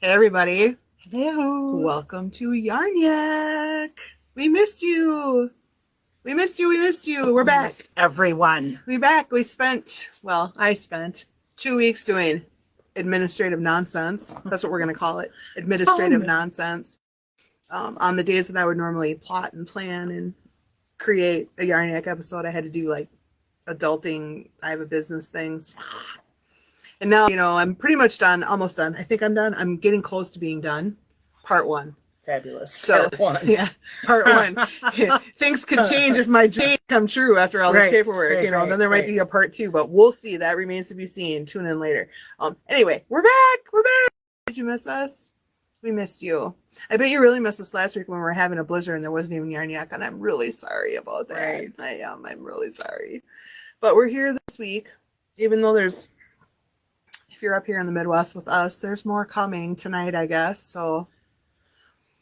Hey everybody, Hello. welcome to Yarnyak. We missed you. We missed you. We missed you. We're back. Everyone. We're back. I spent 2 weeks doing administrative nonsense. That's what we're going to call it. Administrative nonsense. On the days that I would normally plot and plan and create a Yarnyak episode, I had to do like adulting. I have a business things. And now, I'm pretty much done, almost done. I think I'm done. I'm getting close to being done. Part one. Fabulous. So, Part one. Yeah, part one. Things could change if my dreams come true after all this paperwork, then there might be a part two, but we'll see. That remains to be seen. Tune in later. Anyway, we're back. We're back. Did you miss us? We missed you. I bet you really missed us last week when we were having a blizzard and there wasn't even Yarnyak, and I'm really sorry about that. Right. I am. I'm really sorry. But we're here this week, even though if you're up here in the Midwest with us, there's more coming tonight, I guess. So,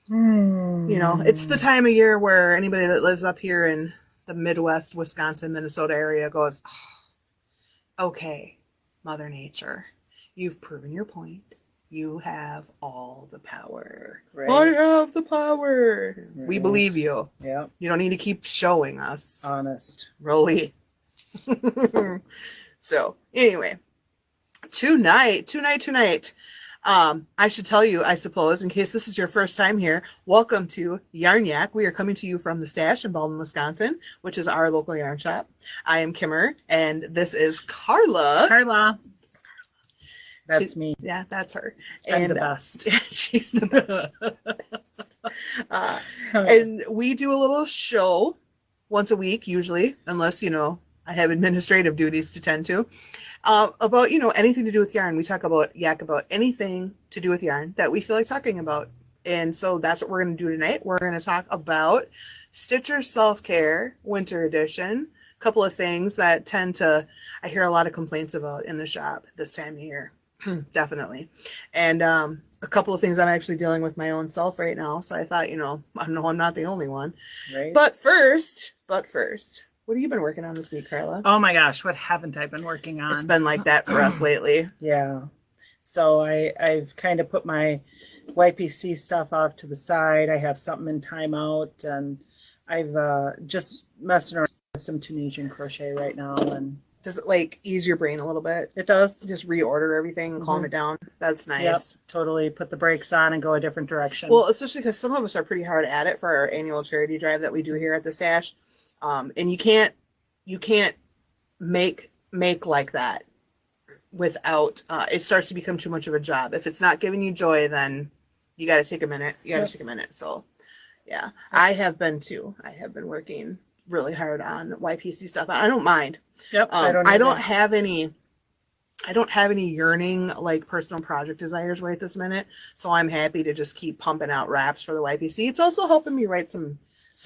it's the time of year where anybody that lives up here in the Midwest, Wisconsin, Minnesota area goes, oh, okay, Mother Nature, you've proven your point. You have all the power. Right. I have the power. Right. We believe you. Yeah. You don't need to keep showing us. Honest. Really. So, anyway. Tonight. I should tell you, I suppose, in case this is your first time here, welcome to Yarnyak. We are coming to you from the Stash in Baldwin, Wisconsin, which is our local yarn shop. I am Kimmer, and this is Carla. Carla. That's me. Yeah, that's her. I'm the best. She's the best. And we do a little show once a week, usually, unless, I have administrative duties to tend to. About, anything to do with yarn. We talk about anything to do with yarn that we feel like talking about. And so that's what we're going to do tonight. We're going to talk about Stitcher Self-Care Winter Edition. A couple of things that I hear a lot of complaints about in the shop this time of year. Definitely. And a couple of things I'm actually dealing with my own self right now. So I thought, I'm not the only one. Right. But first, what have you been working on this week, Carla? Oh my gosh, what haven't I been working on? It's been like that for us lately. Yeah. So I've kind of put my YPC stuff off to the side. I have something in timeout, and I've just messing around with some Tunisian crochet right now. And does it ease your brain a little bit? It does. Just reorder everything and calm it down. That's nice. Yep, totally. Put the brakes on and go a different direction. Well, especially because some of us are pretty hard at it for our annual charity drive that we do here at the Stash. And you can't make like that without it starts to become too much of a job. If it's not giving you joy, then you got to take a minute. So, yeah, I have been too. I have been working really hard on YPC stuff. I don't mind. Yep. I don't have any yearning personal project desires right this minute. So I'm happy to just keep pumping out wraps for the YPC. It's also helping me write some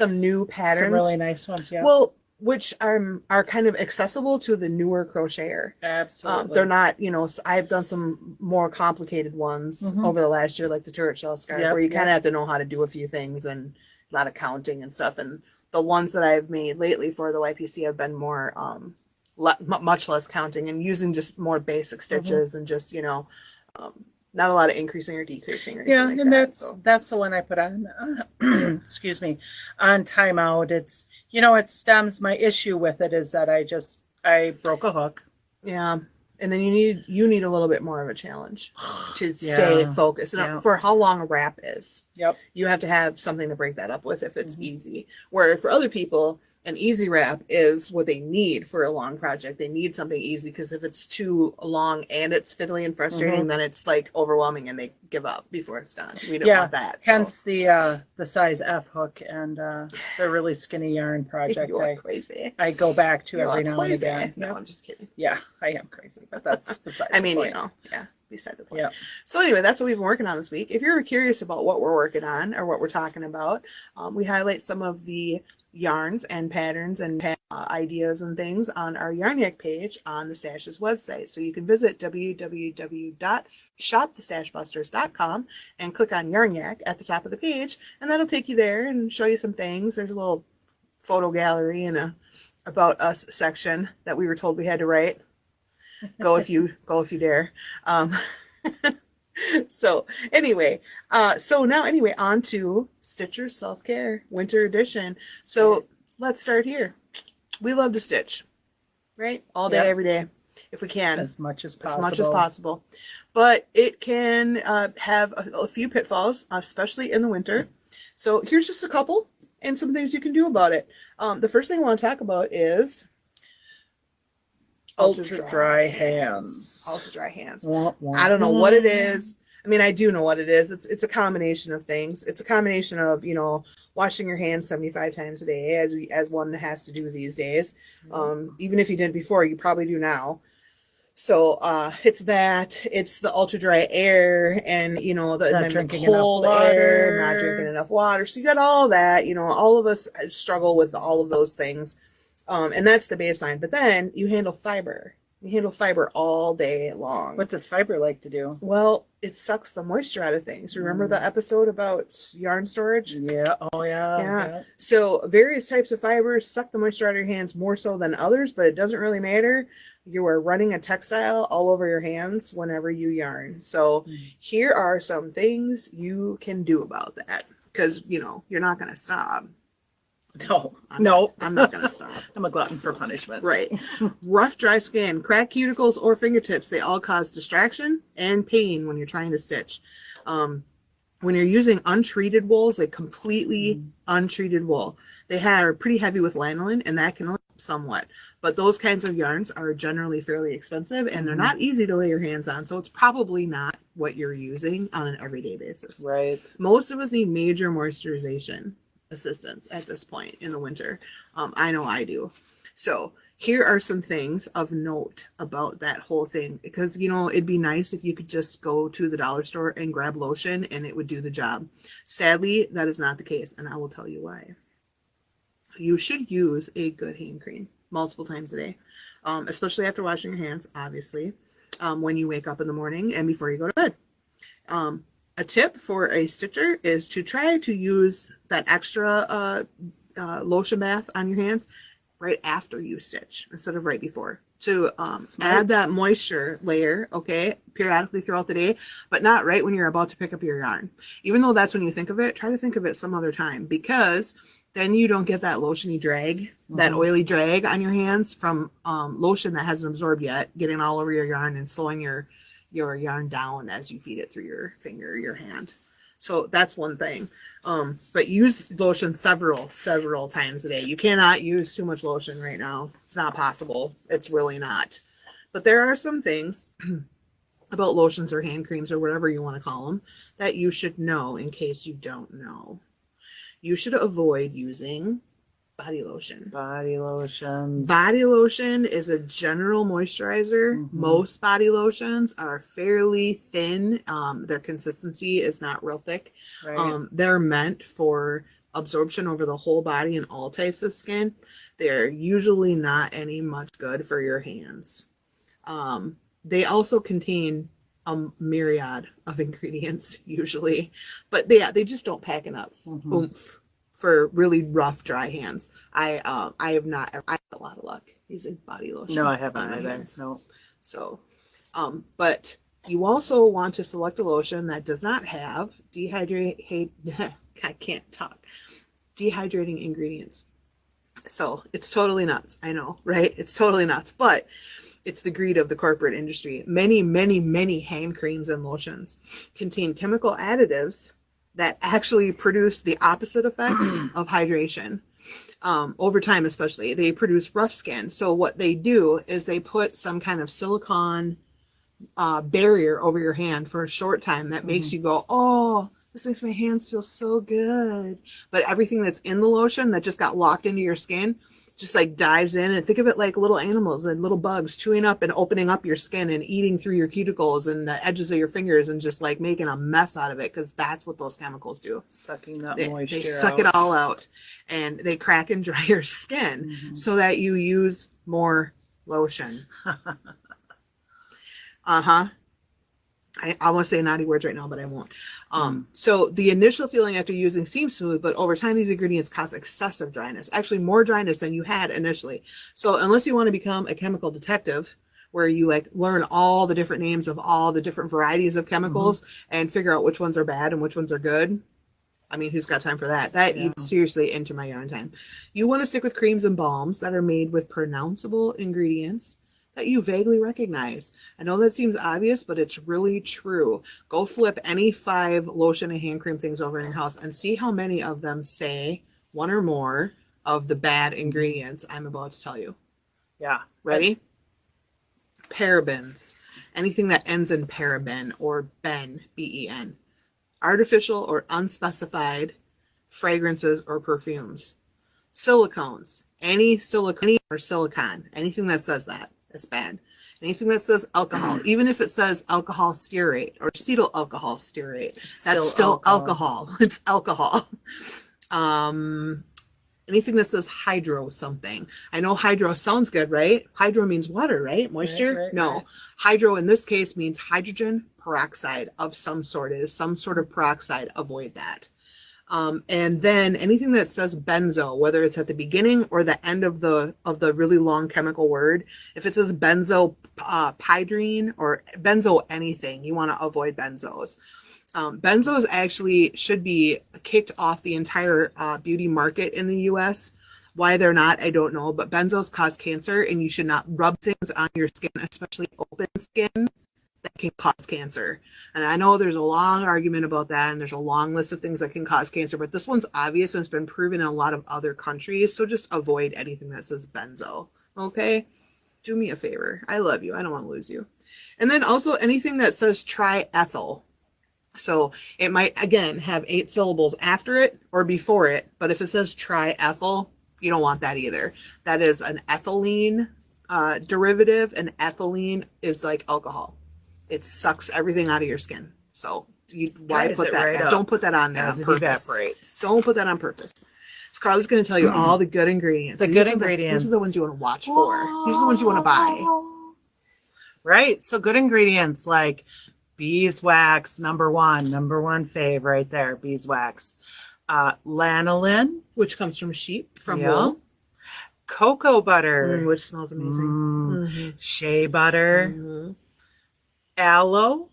new patterns. Some really nice ones, yeah. Well, which are kind of accessible to the newer crocheter. Absolutely. They're not, I've done some more complicated ones over the last year, like the turret shell scarf, where you kind of have to know how to do a few things and a lot of counting and stuff. And the ones that I've made lately for the YPC have been more, much less counting and using just more basic stitches and just, not a lot of increasing or decreasing or anything like that. That's the one I put on excuse me, on timeout. It's it stems, my issue with it is that I broke a hook. Yeah. And then you need a little bit more of a challenge to stay focused. And for how long a wrap is. Yep. You have to have something to break that up with if it's easy. Where for other people, an easy wrap is what they need for a long project. They need something easy because if it's too long and it's fiddly and frustrating, then it's overwhelming and they give up before it's done. We don't want that. Hence the size F hook and the really skinny yarn project. You're crazy. I go back to every now and again. No, I'm just kidding. Yeah, I am crazy, but that's besides the point. Beside the point. Yeah. So anyway, that's what we've been working on this week. If you're curious about what we're working on or what we're talking about, we highlight some of the yarns and patterns and ideas and things on our Yarnyak page on the Stash's website. So you can visit www.shopthestashbusters.com and click on Yarnyak at the top of the page, and that'll take you there and show you some things. There's a little photo gallery and a about us section that we were told we had to write. Go if you dare. So anyway, on to Stitcher Self-Care Winter Edition. So let's start here. We love to stitch, right? All day, Yep. every day, if we can. As much as As possible. much as possible. But it can have a few pitfalls, especially in the winter. So here's just a couple and some things you can do about it. The first thing I want to talk about is Ultra dry hands. Ultra dry hands. Wah, wah, I don't know wah. what it is. I mean, I do know what it is. It's a combination of things. It's a combination of, washing your hands 75 times a day, as one has to do these days. Even if you didn't before, you probably do now. So it's the ultra dry air, and the cold air, not drinking enough water. So you got all that. All of us struggle with all of those things, and that's the baseline. But then you handle fiber. You handle fiber all day long. What does fiber like to do? Well, it sucks the moisture out of things. Remember the episode about yarn storage? Yeah. Oh, yeah. Yeah. So various types of fibers suck the moisture out of your hands more so than others, but it doesn't really matter. You are running a textile all over your hands whenever you yarn. So here are some things you can do about that, because, you're not going to stop. No. I'm not going to stop. I'm a glutton for punishment. Right. Rough, dry skin, cracked cuticles, or fingertips, they all cause distraction and pain when you're trying to stitch. When you're using untreated wools, like completely untreated wool, they are pretty heavy with lanolin, and that can help somewhat. But those kinds of yarns are generally fairly expensive, and they're not easy to lay your hands on, so it's probably not what you're using on an everyday basis. Right. Most of us need major moisturization assistance at this point in the winter. I know I do. So here are some things of note about that whole thing, because it'd be nice if you could just go to the dollar store and grab lotion and it would do the job. Sadly, that is not the case, and I will tell you why. You should use a good hand cream multiple times a day, especially after washing your hands, obviously, when you wake up in the morning and before you go to bed. A tip for a stitcher is to try to use that extra lotion bath on your hands right after you stitch instead of right before, to add that moisture layer, okay, periodically throughout the day, but not right when you're about to pick up your yarn. Even though that's when you think of it, try to think of it some other time, because then you don't get that lotiony drag, that oily drag on your hands from lotion that hasn't absorbed yet, getting all over your yarn and slowing your yarn down as you feed it through your finger, your hand. So that's one thing. But use lotion several times a day. You cannot use too much lotion right now. It's not possible. It's really not. But there are some things about lotions or hand creams or whatever you want to call them that you should know in case you don't know. You should avoid using body lotion. Body lotions. Body lotion is a general moisturizer. Most body lotions are fairly thin. Their consistency is not real thick. Right. They're meant for absorption over the whole body and all types of skin. They're usually not any much good for your hands. They also contain a myriad of ingredients usually, but they just don't pack enough oomph for really rough, dry hands. I have a lot of luck using body lotion. No, I haven't on my either. hands. No. So, but you also want to select a lotion that does not have dehydrating ingredients. So it's totally nuts. I know, right? It's totally nuts, but it's the greed of the corporate industry. Many, many, many hand creams and lotions contain chemical additives that actually produce the opposite effect of hydration. Over time, especially, they produce rough skin. So what they do is they put some kind of silicone barrier over your hand for a short time that makes you go, oh, this makes my hands feel so good. But everything that's in the lotion that just got locked into your skin just like dives in, and think of it like little animals and little bugs chewing up and opening up your skin and eating through your cuticles and the edges of your fingers and just like making a mess out of it, because that's what those chemicals do. Sucking that They moisture suck it all out, and they crack and dry your skin so that you use more lotion. I want to say naughty words right now, but I won't. So the initial feeling after using seems smooth, but over time, these ingredients cause excessive dryness, actually more dryness than you had initially. So unless you want to become a chemical detective where you like learn all the different names of all the different varieties of chemicals and figure out which ones are bad and which ones are good. I mean, who's got time for that? That eats seriously into my yarn time. You want to stick with creams and balms that are made with pronounceable ingredients that you vaguely recognize. I know that seems obvious, but it's really true. Go flip any 5 lotion and hand cream things over in your house and see how many of them say one or more of the bad ingredients I'm about to tell you. Yeah. Ready? Parabens. Anything that ends in paraben or ben, B-E-N. Artificial or unspecified fragrances or perfumes. Silicones. Any silicone or silicon. Anything that says that is bad. Anything that says alcohol, even if it says alcohol stearate or acetyl alcohol stearate, that's still alcohol. It's alcohol. Anything that says hydro something. I know hydro sounds good, right? Hydro means water, right? Moisture? Right, no. Right. Hydro in this case means hydrogen peroxide of some sort. It is some sort of peroxide. Avoid that. And then anything that says benzo, whether it's at the beginning or the end of the really long chemical word, if it says benzo pydrine or benzo anything, you want to avoid benzos. Benzos actually should be kicked off the entire beauty market in the US. Why they're not, I don't know, but benzos cause cancer and you should not rub things on your skin, especially open skin, that can cause cancer. And I know there's a long argument about that and there's a long list of things that can cause cancer, but this one's obvious and it's been proven in a lot of other countries. So just avoid anything that says benzo. Okay? Do me a favor. I love you. I don't want to lose you. And then also anything that says triethyl. So it might, again, have 8 syllables after it or before it, but if it says triethyl, you don't want that either. That is an ethylene derivative, and ethylene is like alcohol. It sucks everything out of your skin. So why put that? Right, don't put that on there on purpose. Evaporates. Don't put that on purpose. So Carly's going to tell you all the good ingredients. The good ingredients. These are the ones you want to watch for. These are the ones you want to buy. Right. So good ingredients like beeswax, number one fave right there, beeswax. Lanolin, which comes from sheep, from wool. Cocoa butter, which smells amazing. Shea butter. Aloe,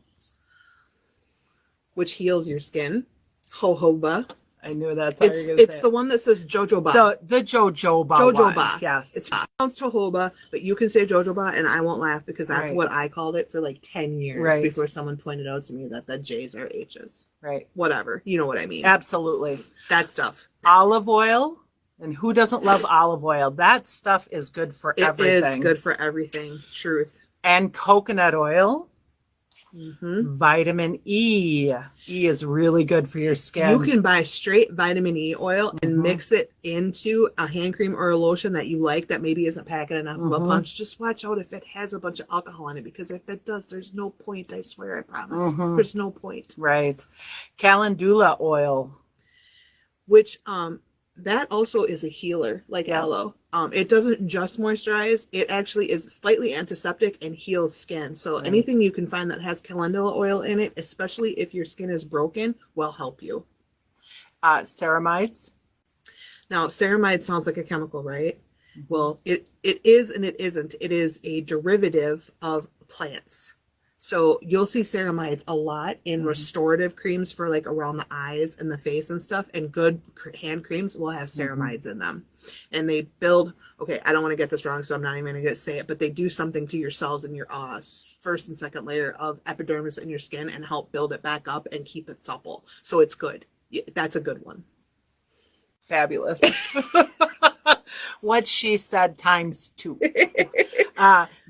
which heals your skin. Jojoba. I knew that's how you're gonna say it. The one that says jojoba. The jojoba. Jojoba. One. Yes. It's pronounced jojoba, but you can say jojoba and I won't laugh because that's what I called it for like 10 years before someone pointed out to me that the J's are H's. Right. Whatever. You know what I mean. Absolutely. That stuff. Olive oil. And who doesn't love olive oil? That stuff is good for everything. It is good for everything. Truth. And coconut oil. Vitamin E. E is really good for your skin. You can buy straight vitamin E oil and mix it into a hand cream or a lotion that you like that maybe isn't packing enough of a punch. Just watch out if it has a bunch of alcohol in it, because if it does, there's no point. I swear, I promise. There's no point. Right. Calendula oil. Which that also is a healer, like aloe. It doesn't just moisturize. It actually is slightly antiseptic and heals skin. So anything you can find that has calendula oil in it, especially if your skin is broken, will help you. Ceramides. Now, ceramide sounds like a chemical, right? Well, it is and it isn't. It is a derivative of plants. So you'll see ceramides a lot in restorative creams for like around the eyes and the face and stuff. And good hand creams will have ceramides in them. And they build, okay, I don't want to get this wrong, so I'm not even going to say it, but they do something to your cells in your first and second layer of epidermis in your skin and help build it back up and keep it supple. So it's good. That's a good one. Fabulous. What she said times 2.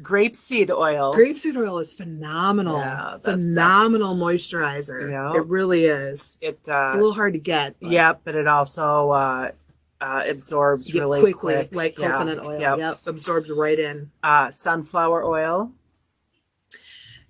Grapeseed oil. Grapeseed oil is phenomenal. Yeah, phenomenal moisturizer. Yeah. It really is. It's a little hard to get. But it also absorbs really quickly, like coconut oil. Yep, absorbs right in. Sunflower oil.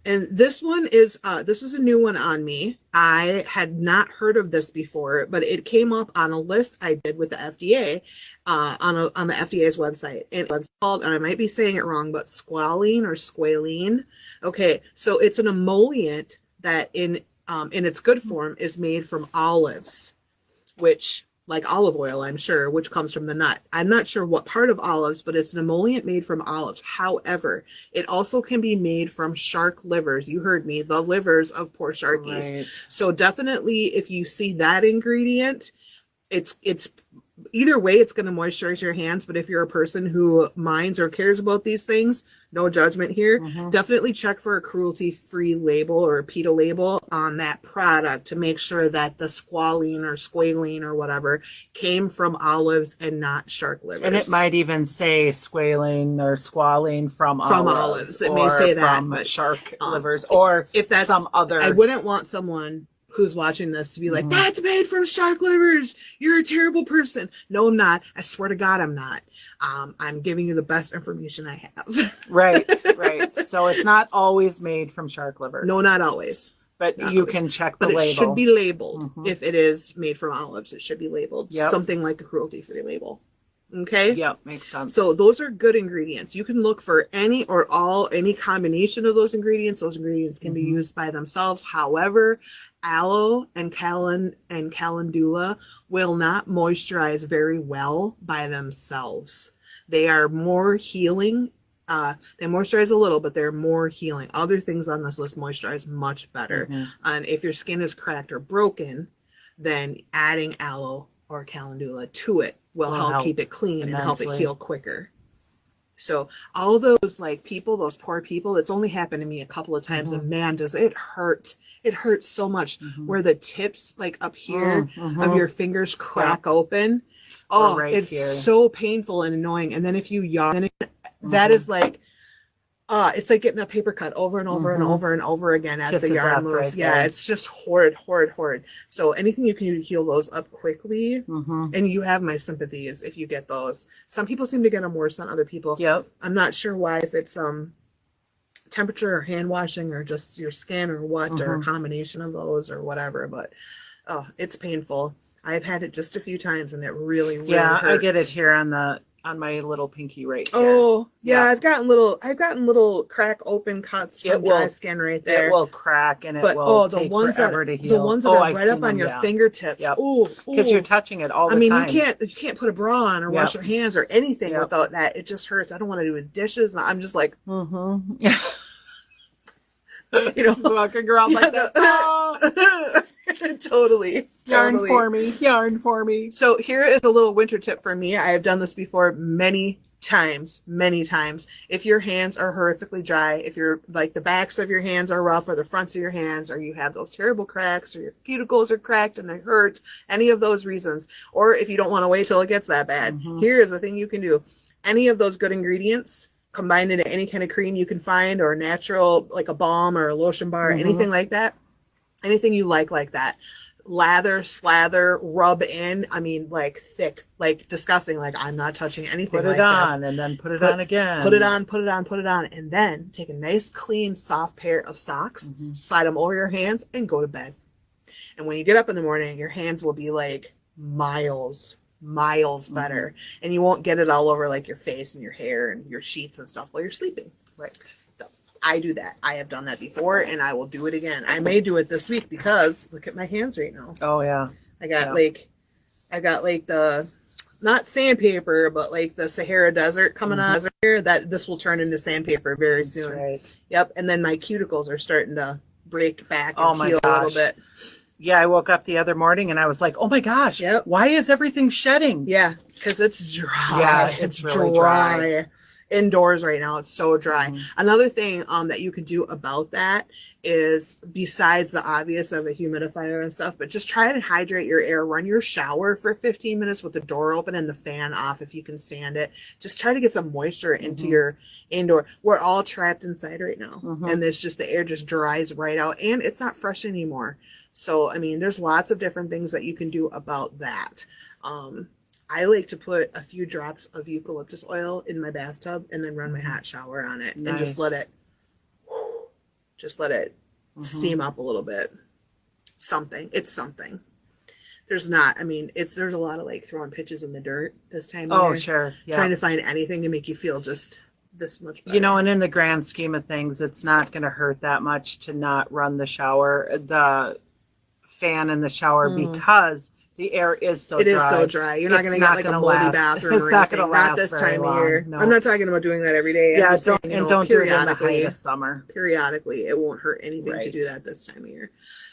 And this one is this is a new one on me. I had not heard of this before, but it came up on a list I did with the FDA on the FDA's website. And it's called, and I might be saying it wrong, but squalene or squalene. Okay, so it's an emollient that in its good form is made from olives, which, like olive oil, I'm sure, which comes from the nut. I'm not sure what part of olives, but it's an emollient made from olives. However, it also can be made from shark livers. You heard me, the livers of poor sharkies. Right. So definitely if you see that ingredient, it's either way, it's going to moisturize your hands. But if you're a person who minds or cares about these things, no judgment here, definitely check for a cruelty-free label or a PETA label on that product to make sure that the squalene or squalene or whatever came from olives and not shark livers. And it might even say squalene or squalene from olives. It may say that, from but shark livers, or if that's some other. I wouldn't want someone who's watching this to be like, that's made from shark livers. You're a terrible person. No, I'm not. I swear to God, I'm not. I'm giving you the best information I have. Right. So it's not always made from shark livers. No, not always. But Not you always. can check the But it label. should be labeled. If it is made from olives, it should be labeled. Yep. Something like a cruelty-free label. Okay? Yep, makes sense. So those are good ingredients. You can look for any combination of those ingredients. Those ingredients can be used by themselves. However, aloe and calendula will not moisturize very well by themselves. They are more healing. They moisturize a little, but they're more healing. Other things on this list moisturize much better. And if your skin is cracked or broken, then adding aloe or calendula to it will help keep it clean and help it heal quicker. So all those like people, those poor people, it's only happened to me a couple of times, and man, does it hurt. It hurts so much where the tips like up here of your fingers crack open. Oh, right it's here. so painful and annoying. And then if you yawn, that is like, it's like getting a paper cut over and over and over and over again as Kiss the of yarn death moves. right Yeah, there. it's just horrid. So anything you can do to heal those up quickly, and you have my sympathies if you get those. Some people seem to get them worse than other people. Yep. I'm not sure why, if it's temperature or hand washing or just your skin or what, or a combination of those or whatever, but it's painful. I've had it just a few times and it really hurts. I get it here on my little pinky right here. Oh, yeah, I've gotten little crack open cuts from dry skin right there. It will crack and it will take forever to heal. The ones that are right up on your fingertips. Yep. Oh, because you're touching it all the time. You can't put a bra on or wash your hands or anything without that. It just hurts. I don't want to do with dishes. I'm just like, walking around like that. Oh. Totally. Yarn for me. So here is a little winter tip for me. I have done this before many times. If your hands are horrifically dry, if you're like the backs of your hands are rough or the fronts of your hands, or you have those terrible cracks or your cuticles are cracked and they hurt, any of those reasons, or if you don't want to wait till it gets that bad, here is the thing you can do. Any of those good ingredients combined into any kind of cream you can find, or natural, like a balm or a lotion bar, anything like that, anything you like that. Lather, slather, rub in. I mean, like thick, like disgusting. Like I'm not touching anything like this. Put it on and then put it on again. Put it on. And then take a nice, clean, soft pair of socks, slide them over your hands and go to bed. And when you get up in the morning, your hands will be like miles better. And you won't get it all over like your face and your hair and your sheets and stuff while you're sleeping. Right. I do that. I have done that before and I will do it again. I may do it this week because look at my hands right now. Oh yeah. I got like the, not sandpaper, but like the Sahara Desert coming on here, that this will turn into sandpaper very soon. Right. Yep. And then my cuticles are starting to break back and heal a little bit. Yeah, I woke up the other morning and I was like, oh my gosh, why is everything shedding? Yeah, because it's dry. Yeah, it's really dry. Indoors right now, it's so dry. Another thing that you could do about that is, besides the obvious of a humidifier and stuff, but just try and hydrate your air. Run your shower for 15 minutes with the door open and the fan off if you can stand it. Just try to get some moisture into your indoor. We're all trapped inside right now, and it's just, the air just dries right out and it's not fresh anymore. So, I mean, there's lots of different things that you can do about that. I like to put a few drops of eucalyptus oil in my bathtub and then run my hot shower on it and just let it steam up a little bit. It's something. There's a lot of like throwing pitches in the dirt this time of year. Oh, sure. Yeah. Trying to find anything to make you feel just this much better. And in the grand scheme of things, it's not going to hurt that much to not run the fan in the shower because The air is so It dry. is so dry. You're not It's going to get not like a gonna moldy last. bathroom It's or not gonna anything. Not last this very time of long. year. No. I'm not talking about doing that every day. I'm Yeah, just saying, don't do it in the height of summer. Periodically, it won't hurt anything to do Right. that this time of year.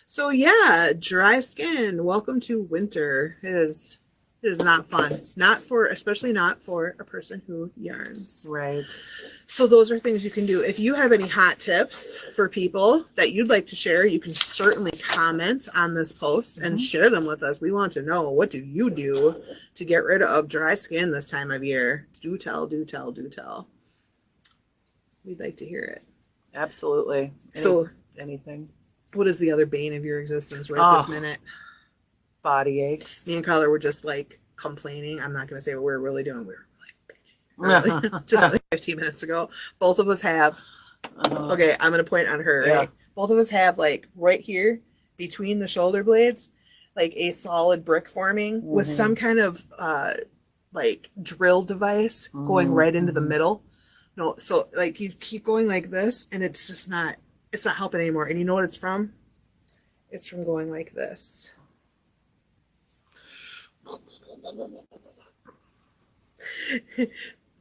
So yeah, dry skin. Welcome to winter. It is not fun. Especially not for a person who yarns. Right. So those are things you can do. If you have any hot tips for people that you'd like to share, you can certainly comment on this post and share them with us. We want to know, what do you do to get rid of dry skin this time of year? Do tell, do tell, do tell. We'd like to hear it. Absolutely. Anything. What is the other bane of your existence right this minute? Body aches. Me and Carla were just like complaining. I'm not going to say what we're really doing. We were like, just like 15 minutes ago. Both of us have, okay, I'm going to point on her, right? Both of us have like right here between the shoulder blades, like a solid brick forming with some kind of like drill device going right into the middle. No, so like you keep going like this and it's just not, it's not helping anymore. And you know what it's from? It's from going like this.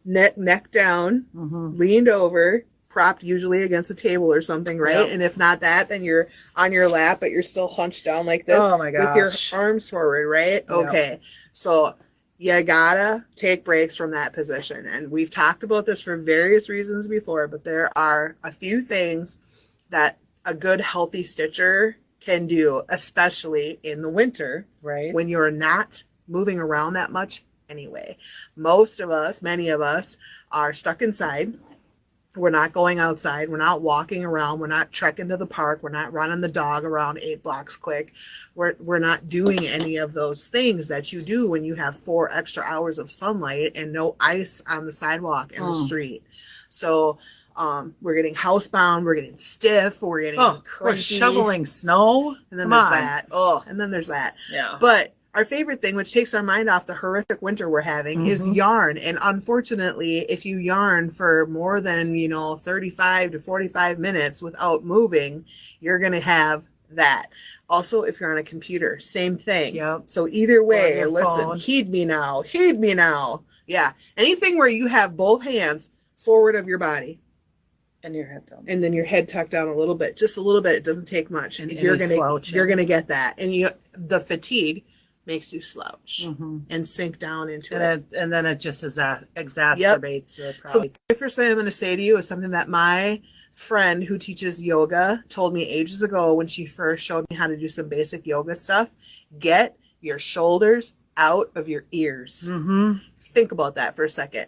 Neck down, leaned over, propped usually against a table or something, right? Yep. And if not that, then you're on your lap, but you're still hunched down like this with your arms forward, right? Yep. Okay. So you gotta take breaks from that position. And we've talked about this for various reasons before, but there are a few things that a good healthy stitcher can do, especially in the winter, right? When you're not moving around that much anyway. Most of us, many of us, are stuck inside. We're not going outside. We're not walking around. We're not trekking to the park. We're not running the dog around 8 blocks quick. We're not doing any of those things that you do when you have 4 extra hours of sunlight and no ice on the sidewalk and the street. So we're getting housebound. We're getting stiff. We're getting cranky. We're shoveling snow. And then there's that. And then there's that. Yeah. But our favorite thing, which takes our mind off the horrific winter we're having, is yarn. And unfortunately, if you yarn for more than, 35 to 45 minutes without moving, you're going to have that. Also, if you're on a computer, same thing. Yep. So either way, listen, phone. Heed me now. Yeah. Anything where you have both hands forward of your body. And your head down. And then your head tucked down a little bit, just a little bit. It doesn't take much. And you're going to get that. And the fatigue makes you slouch and sink down into it. And then it just exacerbates it. So the first thing I'm going to say to you is something that my friend who teaches yoga told me ages ago when she first showed me how to do some basic yoga stuff. Get your shoulders out of your ears. Think about that for a second.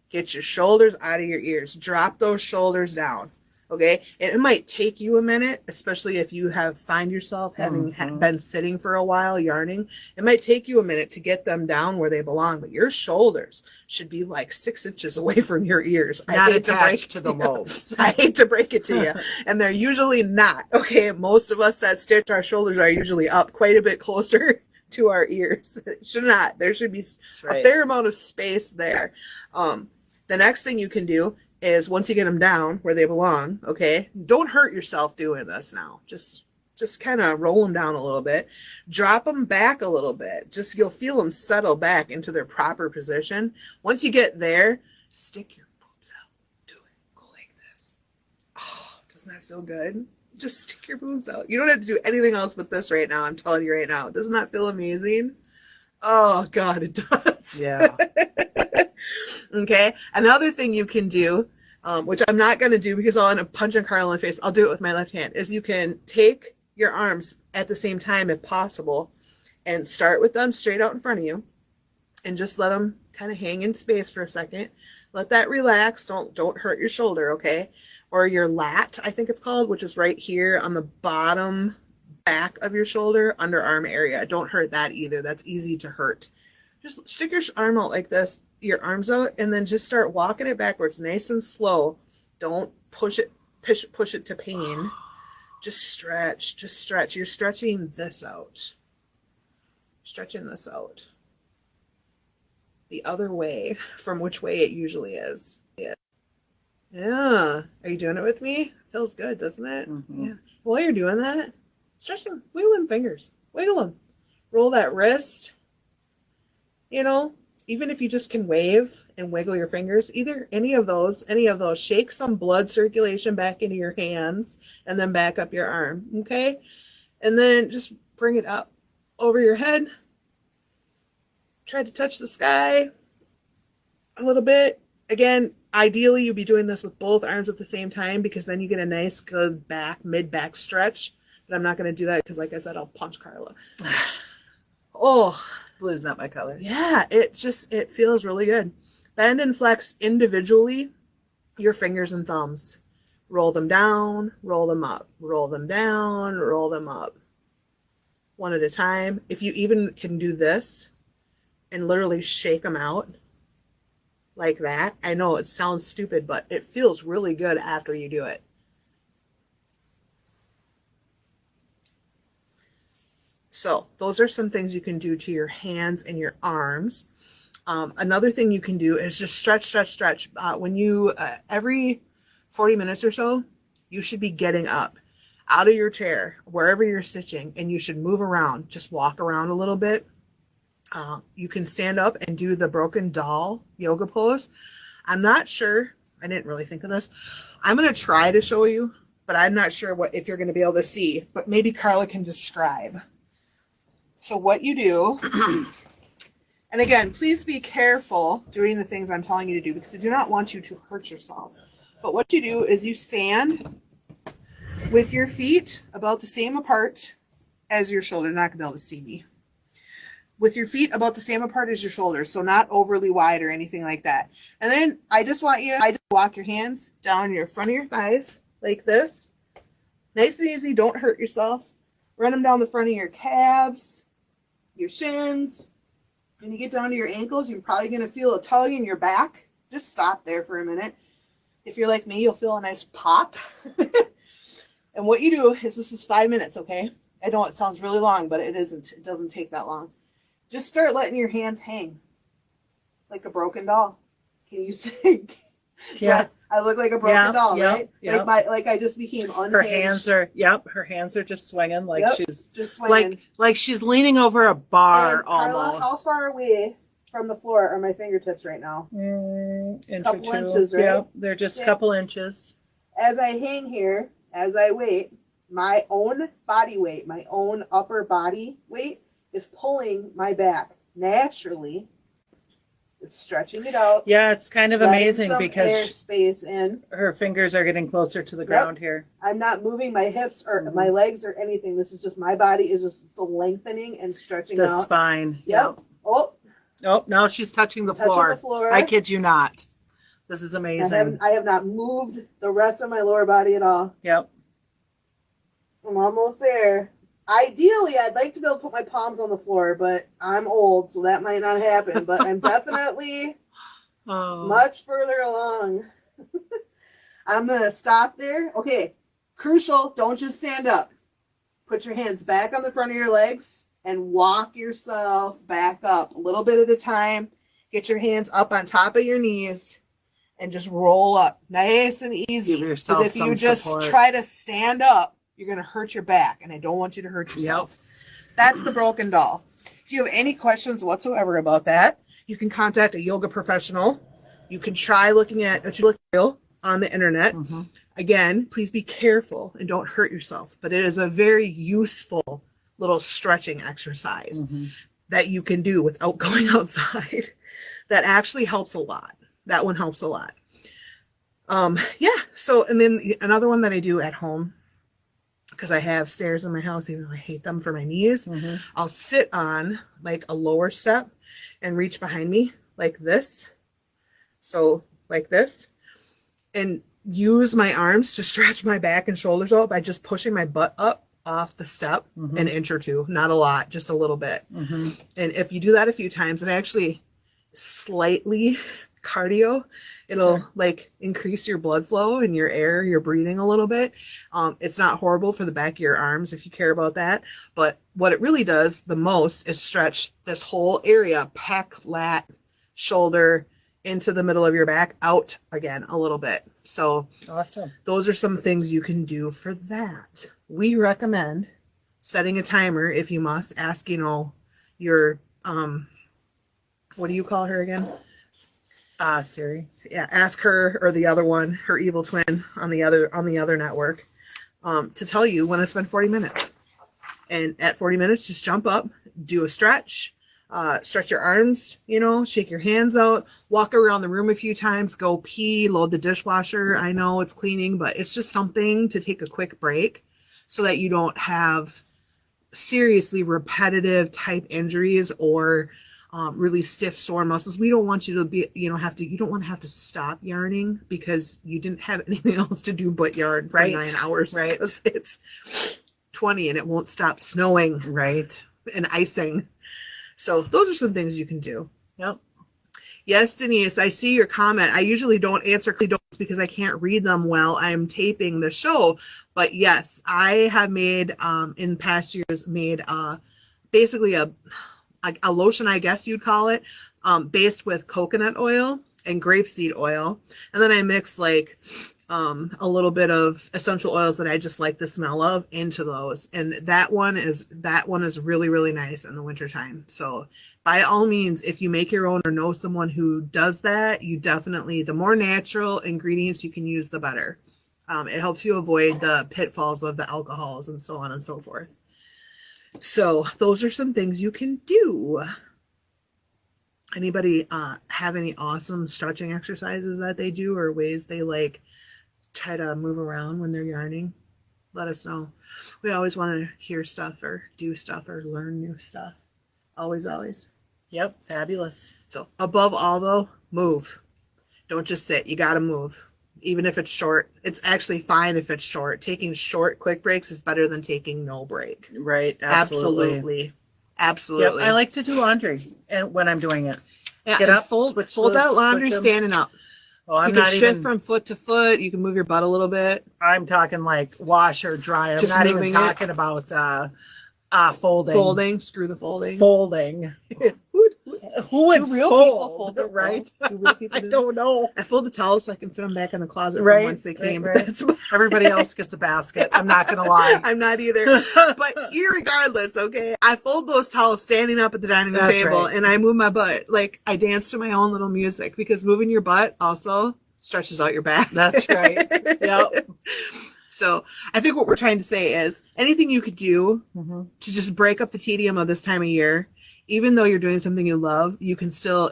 Get your shoulders out of your ears. Drop those shoulders down. Okay. And it might take you a minute, especially if you find yourself having been sitting for a while yarning. It might take you a minute to get them down where they belong, but your shoulders should be like 6 inches away from your ears. Not attached to the lobes. I hate to break it to you. And they're usually not. Okay. Most of us that stitch, our shoulders are usually up quite a bit closer to our ears. It should not. There should be a fair amount of space there. The next thing you can do is once you get them down where they belong, okay, don't hurt yourself doing this now. Just kind of roll them down a little bit. Drop them back a little bit. You'll feel them settle back into their proper position. Once you get there, stick your boobs out. Do it. Go like this. Oh, doesn't that feel good? Just stick your boobs out. You don't have to do anything else but this right now. I'm telling you right now. Doesn't that feel amazing? Oh, God, it does. Yeah. Okay. Another thing you can do, which I'm not going to do because I'll end up punching Carl in the face. I'll do it with my left hand, is you can take your arms at the same time if possible and start with them straight out in front of you and just let them kind of hang in space for a second. Let that relax. Don't hurt your shoulder. Okay. Or your lat, I think it's called, which is right here on the bottom back of your shoulder, underarm area. Don't hurt that either. That's easy to hurt. Just stick your arm out like this, your arms out, and then just start walking it backwards, nice and slow. Don't push it to pain. Just stretch. You're stretching this out. Stretching this out. The other way from which way it usually is. Yeah. Are you doing it with me? Feels good, doesn't it? Yeah. While you're doing that, stretch them, wiggle them fingers. Wiggle them. roll that wrist, you know, even if you just can wave and wiggle your fingers, either any of those, shake some blood circulation back into your hands and then back up your arm. Okay. And then just bring it up over your head. Try to touch the sky a little bit. Again, ideally you'd be doing this with both arms at the same time, because then you get a nice good mid-back stretch. But I'm not going to do that because, like I said, I'll punch Carla. Oh, Blue's not my color. yeah, it feels really good. Bend and flex individually your fingers and thumbs. Roll them down, roll them up, roll them down, roll them up. One at a time. If you even can do this and literally shake them out like that. I know it sounds stupid, but it feels really good after you do it. So those are some things you can do to your hands and your arms. Another thing you can do is just stretch. When you, every 40 minutes or so, you should be getting up out of your chair, wherever you're stitching, and you should move around. Just walk around a little bit. You can stand up and do the broken doll yoga pose. I'm not sure. I didn't really think of this. I'm going to try to show you, but I'm not sure if you're going to be able to see, but maybe Carla can describe. So what you do, and again, please be careful doing the things I'm telling you to do, because I do not want you to hurt yourself. But what you do is you stand with your feet about the same apart as your shoulder. You're not going to be able to see me. With your feet about the same apart as your shoulders, so not overly wide or anything like that. And then I just want you to walk your hands down your front of your thighs like this. Nice and easy, don't hurt yourself. Run them down the front of your calves, your shins. When you get down to your ankles, you're probably going to feel a tug in your back. Just stop there for a minute. If you're like me, you'll feel a nice pop. And what you do is, this is 5 minutes, okay? I know it sounds really long, but it isn't. It doesn't take that long. Just start letting your hands hang like a broken doll. Can you see? Yeah. I look like a broken doll, right? Yep. Like I just became unhinged. Her hands are just swinging like she's just swinging. like she's leaning over a bar. And Carla, almost. how far away from the floor are my fingertips right now? Inch couple or two. inches, right? Yep, they're just a couple inches. As I hang here, as I wait, my own body weight, my own upper body weight is pulling my back naturally. It's stretching it out. Yeah, it's kind of amazing because air space in. Her fingers are getting closer to the ground here. I'm not moving my hips or my legs or anything. This is just my body is just lengthening and stretching out. The spine. Yep. Oh, now she's touching the floor. I kid you not. This is amazing. I have not moved the rest of my lower body at all. Yep. I'm almost there. Ideally, I'd like to be able to put my palms on the floor, but I'm old, so that might not happen. But I'm definitely much further along. I'm going to stop there. Okay, crucial, don't just stand up. Put your hands back on the front of your legs and walk yourself back up a little bit at a time. Get your hands up on top of your knees and just roll up nice and easy. Give yourself because if you just try to stand up, you're going to hurt your back, and I don't want you to hurt yourself. Yep. That's the broken doll. If you have any questions whatsoever about that, you can contact a yoga professional. You can try looking at a tutorial on the internet. Mm-hmm. Again, please be careful and don't hurt yourself, but it is a very useful little stretching exercise that you can do without going outside. That actually helps a lot. That one helps a lot. Yeah. So, and then another one that I do at home, because I have stairs in my house, even though I hate them for my knees, I'll sit on like a lower step and reach behind me like this. So like this, and use my arms to stretch my back and shoulders out by just pushing my butt up off the step an inch or two, not a lot, just a little bit. And if you do that a few times, it actually slightly cardio. It'll like increase your blood flow and your breathing a little bit. It's not horrible for the back of your arms if you care about that. But what it really does the most is stretch this whole area, pec, lat, shoulder, into the middle of your back, out again a little bit. So awesome. Those are some things you can do for that. We recommend setting a timer if you must. Ask, your, what do you call her again? Siri. Yeah, ask her or the other one, her evil twin on the other network, to tell you when it's been 40 minutes. And at 40 minutes, just jump up, do a stretch, stretch your arms, shake your hands out, walk around the room a few times, go pee, load the dishwasher. I know it's cleaning, but it's just something to take a quick break so that you don't have seriously repetitive type injuries or really stiff sore muscles. We don't want you to be, you don't want to have to stop yarning because you didn't have anything else to do but yarn for 9 hours. Right. Because it's 20 and it won't stop snowing. Right. And icing. So those are some things you can do. Yep. Yes, Denise, I see your comment. I usually don't answer comments because I can't read them while I'm taping the show. But yes, I have made, in past years, basically a lotion, I guess you'd call it, based with coconut oil and grapeseed oil. And then I mix like a little bit of essential oils that I just like the smell of into those. And that one is really, really nice in the wintertime. So by all means, if you make your own or know someone who does that, the more natural ingredients you can use, the better. It helps you avoid the pitfalls of the alcohols and so on and so forth. So those are some things you can do. Anybody have any awesome stretching exercises that they do or ways they like try to move around when they're yarning? Let us know. We always want to hear stuff or do stuff or learn new stuff. Always, always. Yep. Fabulous. So above all though, move. Don't just sit. You got to move. Even if it's short, it's actually fine if it's short. Taking short, quick breaks is better than taking no break. Right. Absolutely. Absolutely. Yep. I like to do laundry and when I'm doing it. Yeah, Get up, fold that laundry standing up. Oh, So I'm you can not shift even from foot to foot. You can move your butt a little bit. I'm talking like wash or dry. I'm Just not even moving talking about folding. Folding. Screw the folding. Folding. Who would Do real fold, people fold their right? clothes? Do real people I do that? don't know. I fold the towels so I can fit them back in the closet Right, from whence they came. right, But right. that's about Everybody it. else gets a basket. I'm not gonna lie. I'm not either. But irregardless, okay, I fold those towels standing up at the dining room That's table, right. and I move my butt. Like I dance to my own little music because moving your butt also stretches out your back. That's right. Yep. So I think what we're trying to say is anything you could do Mm-hmm. to just break up the tedium of this time of year, even though you're doing something you love, it can still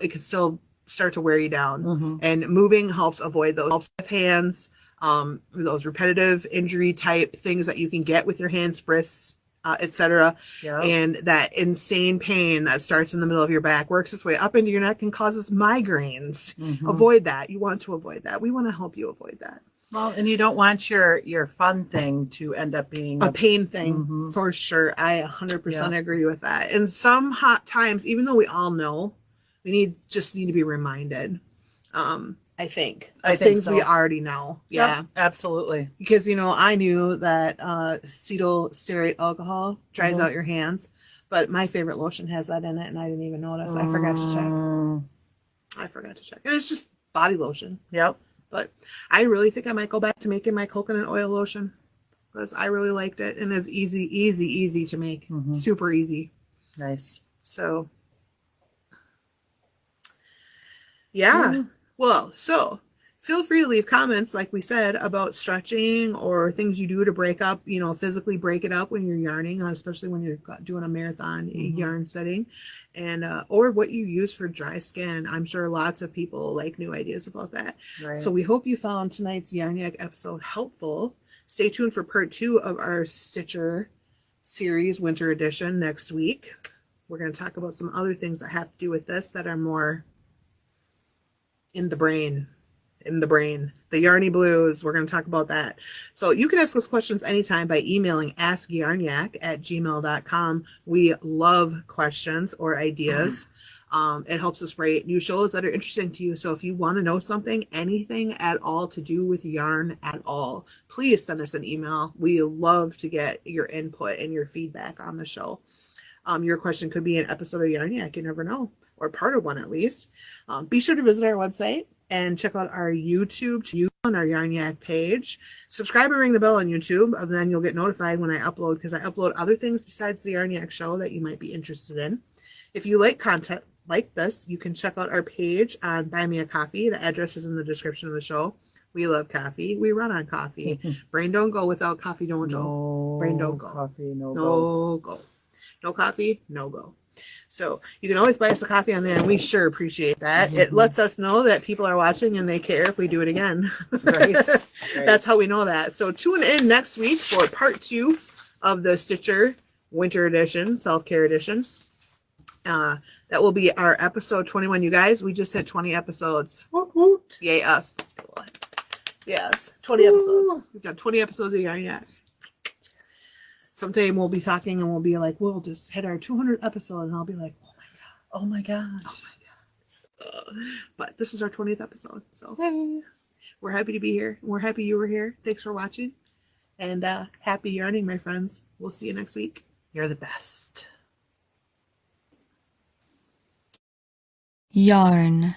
start to wear you down. Mm-hmm. And moving helps avoid those. Helps with hands, those repetitive injury type things that you can get with your hands, wrists, etc. Yep. And that insane pain that starts in the middle of your back works its way up into your neck and causes migraines. Mm-hmm. Avoid that. You want to avoid that. We want to help you avoid that. Well, and you don't want your fun thing to end up being A pain thing. Mm-hmm. For sure. I 100% Yeah. agree with that. And some hot times, even though we all know, we just need to be reminded. I think I of think things so. we already know. Yep, Yeah. absolutely. Because, I knew that cetyl stearate alcohol dries Mhm. out your hands, but my favorite lotion has that in it and I didn't even notice. I forgot to check. And it's just body lotion. Yep. But I really think I might go back to making my coconut oil lotion because I really liked it and it's easy to make. Mhm. Super easy. Nice. So, yeah. Mhm. Well, so feel free to leave comments, like we said, about stretching or things you do to break up, physically break it up when you're yarning, especially when you're doing a marathon yarn setting, and or what you use for dry skin. I'm sure lots of people like new ideas about that. Right. So we hope you found tonight's Yarnyak episode helpful. Stay tuned for part 2 of our Stitcher series winter edition next week. We're going to talk about some other things that have to do with this that are more in the brain, the yarny blues. We're going to talk about that. So you can ask us questions anytime by emailing AskYarnyak@gmail.com. We love questions or ideas. It helps us write new shows that are interesting to you. So if you want to know something, anything at all to do with yarn at all, please send us an email. We love to get your input and your feedback on the show. Your question could be an episode of Yarnyak, you never know, or part of one at least. Be sure to visit our website, and check out our YouTube on our Yarnyak page. Subscribe and ring the bell on YouTube, and then you'll get notified when I upload, because I upload other things besides the Yarnyak show that you might be interested in. If you like content like this, you can check out our page on Buy Me a Coffee. The address is in the description of the show. We love coffee. We run on coffee. Brain don't go without coffee. Don't go. No Brain don't go. coffee, no No go. No coffee, no go. So you can always buy us a coffee on there, and we sure appreciate that. It lets us know that people are watching and they care if we do it again. Right. That's how we know that. So tune in next week for part 2 of the Stitcher Winter Edition, Self-Care Edition. That will be our episode 21. You guys, we just hit 20 episodes. Woot woot. Yay, us. Yes, 20 episodes. We've done 20 episodes of Yarnyak. Someday we'll be talking and we'll be like, we'll just hit our 200th episode, and I'll be like, Oh my gosh. oh my god. But this is our 20th episode, so Yay. we're happy to be here. We're happy you were here. Thanks for watching, and happy yarning, my friends. We'll see you next week. You're the best. Yarn.